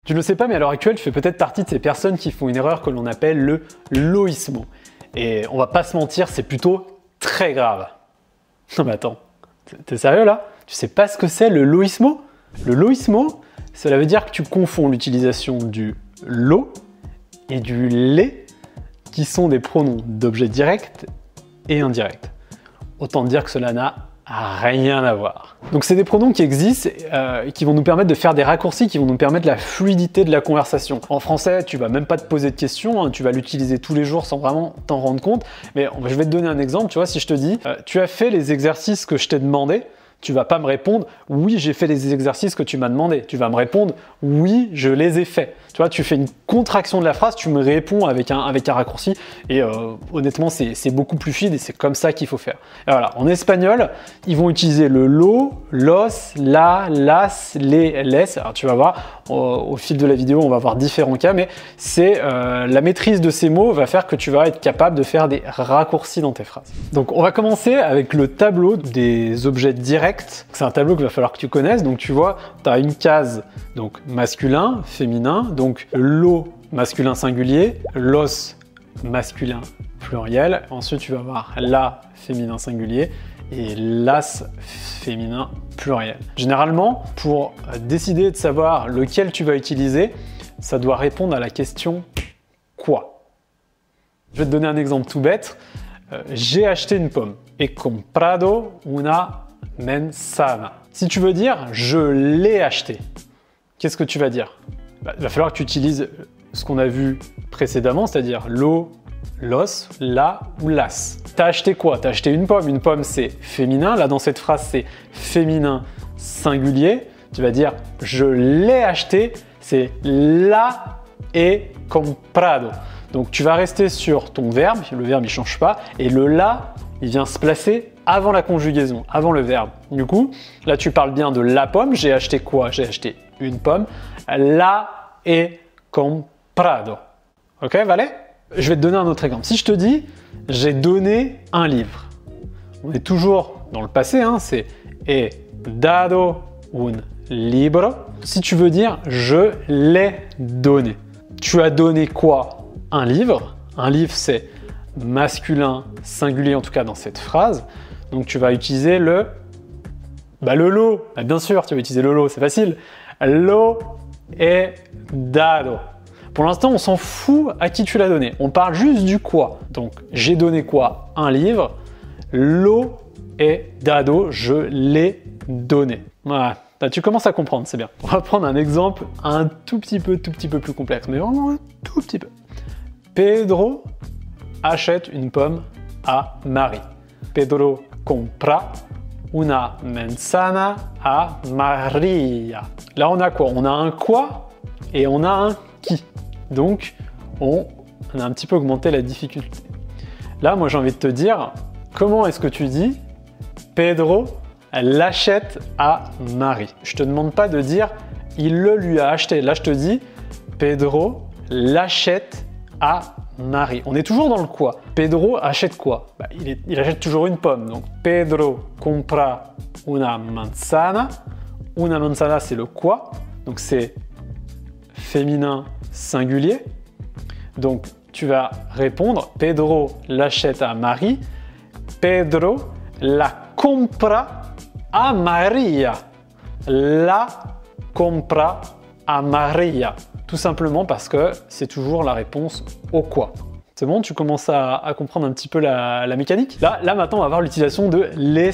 Tu ne le sais pas, mais à l'heure actuelle, tu fais peut-être partie de ces personnes qui font une erreur que l'on appelle le loïsmo. Et on va pas se mentir, c'est plutôt très grave. Non mais attends, t'es sérieux là? Tu sais pas ce que c'est le loïsmo? Le loïsmo, cela veut dire que tu confonds l'utilisation du lo et du les, qui sont des pronoms d'objet direct et indirect. Autant dire que cela n'a rien à voir. Donc c'est des pronoms qui existent et qui vont nous permettre de faire des raccourcis, qui vont nous permettre la fluidité de la conversation. En français, tu vas même pas te poser de questions, hein, tu vas l'utiliser tous les jours sans vraiment t'en rendre compte. Mais je vais te donner un exemple, tu vois, si je te dis tu as fait les exercices que je t'ai demandé, tu vas pas me répondre « oui, j'ai fait les exercices que tu m'as demandé ». Tu vas me répondre « oui, je les ai faits ». Tu vois, tu fais une contraction de la phrase, tu me réponds avec un raccourci et honnêtement, c'est beaucoup plus fluide et c'est comme ça qu'il faut faire. Et voilà, en espagnol, ils vont utiliser le lo, los, la, las, les, les. Alors tu vas voir, au fil de la vidéo, on va voir différents cas, mais c'est la maîtrise de ces mots va faire que tu vas être capable de faire des raccourcis dans tes phrases. Donc on va commencer avec le tableau des objets directs. C'est un tableau qu'il va falloir que tu connaisses. Donc tu vois, tu as une case donc masculin, féminin, donc lo masculin singulier, los masculin pluriel. Ensuite tu vas avoir la féminin singulier et las féminin pluriel. Généralement, pour décider de savoir lequel tu vas utiliser, ça doit répondre à la question quoi. Je vais te donner un exemple tout bête. J'ai acheté une pomme. He comprado una manzana. Si tu veux dire je l'ai acheté, qu'est-ce que tu vas dire? Il va falloir que tu utilises ce qu'on a vu précédemment, c'est-à-dire lo, los, la ou las. T'as acheté quoi? T'as acheté une pomme. Une pomme, c'est féminin. Là, dans cette phrase, c'est féminin singulier. Tu vas dire je l'ai acheté, c'est la he comprado. Donc, tu vas rester sur ton verbe. Le verbe, il ne change pas. Et le la, il vient se placer avant la conjugaison, avant le verbe. Du coup, là, tu parles bien de la pomme. J'ai acheté quoi? J'ai acheté une pomme. La he comprado. Ok, vale? Je vais te donner un autre exemple. Si je te dis « j'ai donné un livre », on est toujours dans le passé, hein, c'est « he dado un libro ». Si tu veux dire « je l'ai donné », tu as donné quoi? Un livre. Un livre, c'est masculin singulier, en tout cas dans cette phrase. Donc tu vas utiliser le lo. Bien sûr, tu vas utiliser le lo, c'est facile. Lo he dado. Pour l'instant, on s'en fout à qui tu l'as donné. On parle juste du quoi. Donc, j'ai donné quoi? Un livre. Lo he dado, je l'ai donné. Voilà. Là, tu commences à comprendre, c'est bien. On va prendre un exemple un tout petit peu plus complexe, mais vraiment un tout petit peu. Pedro achète une pomme à Marie. Pedro compra una manzana a Maria. Là, on a quoi? On a un quoi et on a un qui. Donc, on a un petit peu augmenté la difficulté. Là, moi, j'ai envie de te dire, comment est-ce que tu dis Pedro l'achète à Marie? Je te demande pas de dire il le lui a acheté. Là, je te dis Pedro l'achète à Marie. On est toujours dans le quoi. Pedro achète quoi? Il achète toujours une pomme. Donc, Pedro compra una manzana. Una manzana, c'est le quoi. Donc, c'est féminin singulier. Donc, tu vas répondre Pedro l'achète à Marie. Pedro la compra a Maria. La compra a Maria. Tout simplement parce que c'est toujours la réponse au quoi. C'est bon, tu commences à comprendre un petit peu la mécanique. Là maintenant, on va voir l'utilisation de les.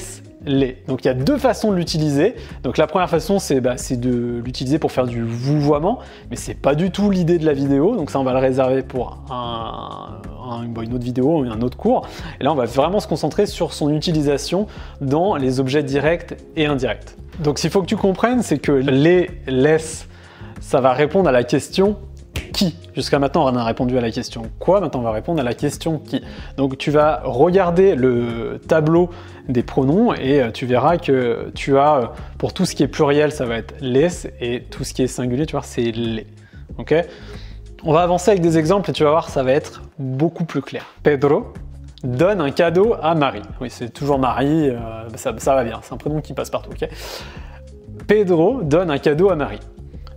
Donc il y a deux façons de l'utiliser. Donc la première façon, c'est de l'utiliser pour faire du vouvoiement, mais c'est pas du tout l'idée de la vidéo. Donc ça, on va le réserver pour une autre vidéo, un autre cours. Et là, on va vraiment se concentrer sur son utilisation dans les objets directs et indirects. Donc s'il faut que tu comprennes, c'est que les, ça va répondre à la question qui. Jusqu'à maintenant, on a répondu à la question quoi, maintenant on va répondre à la question qui. Donc tu vas regarder le tableau des pronoms et tu verras que tu as, pour tout ce qui est pluriel, ça va être les, et tout ce qui est singulier, tu vois, c'est les. Ok? On va avancer avec des exemples et tu vas voir, ça va être beaucoup plus clair. Pedro donne un cadeau à Marie. Oui, c'est toujours Marie, ça va bien, c'est un prénom qui passe partout, ok? Pedro donne un cadeau à Marie.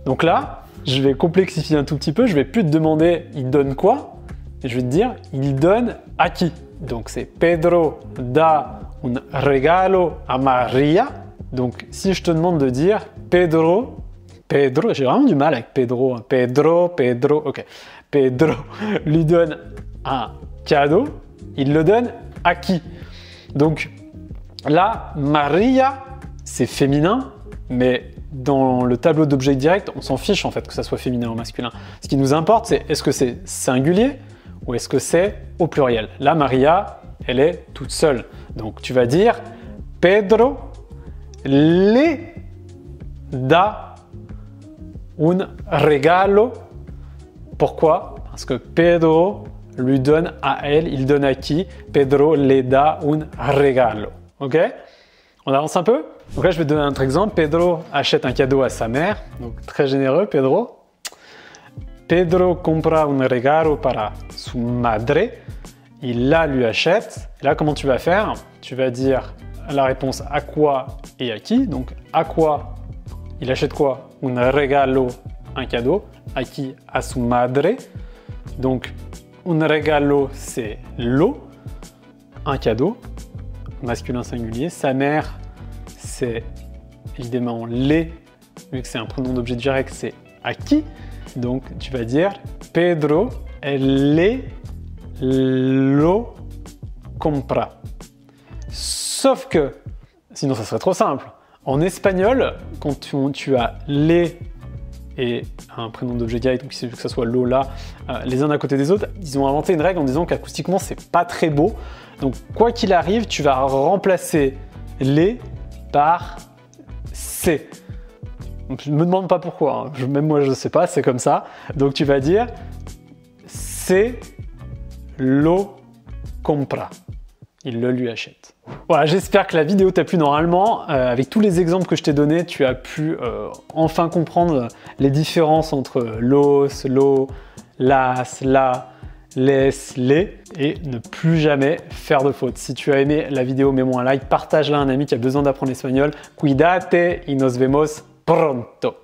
Donc là, je vais complexifier un tout petit peu. Je vais plus te demander il donne quoi, et je vais te dire il donne à qui. Donc c'est Pedro da un regalo a Maria. Donc si je te demande de dire Pedro, j'ai vraiment du mal avec Pedro. Pedro, ok. Pedro lui donne un cadeau, il le donne à qui? Donc là, Maria, c'est féminin, mais dans le tableau d'objet direct, on s'en fiche en fait que ça soit féminin ou masculin. Ce qui nous importe, c'est est-ce que c'est singulier ou est-ce que c'est au pluriel? Là, Maria, elle est toute seule. Donc tu vas dire Pedro le da un regalo. Pourquoi? Parce que Pedro lui donne à elle, il donne à qui? Pedro le da un regalo. Ok? On avance un peu? Donc là, je vais te donner un autre exemple. Pedro achète un cadeau à sa mère. Donc très généreux, Pedro. Pedro compra un regalo para su madre. Il la lui achète. Et là, comment tu vas faire? Tu vas dire la réponse à quoi et à qui. Donc à quoi? Il achète quoi? Un regalo, un cadeau. À qui? À su madre. Donc un regalo, c'est lo, un cadeau, masculin singulier. Sa mère, c'est évidemment les, vu que c'est un pronom d'objet direct, c'est à qui. Donc tu vas dire Pedro le lo compra. Sauf que, sinon ça serait trop simple. En espagnol, quand tu as les et un prénom d'objet direct, donc que ce soit Lola, les uns à côté des autres, ils ont inventé une règle en disant qu'acoustiquement c'est pas très beau. Donc quoi qu'il arrive, tu vas remplacer les par c'est. Je me demande pas pourquoi, hein. Même moi je sais pas, c'est comme ça. Donc tu vas dire c'est lo compra. Il le lui achète. Voilà, j'espère que la vidéo t'a plu. Normalement, avec tous les exemples que je t'ai donnés, tu as pu enfin comprendre les différences entre los, lo, las, la, les, les, et ne plus jamais faire de fautes. Si tu as aimé la vidéo, mets-moi un like, partage-la à un ami qui a besoin d'apprendre l'espagnol. Cuídate y nos vemos pronto.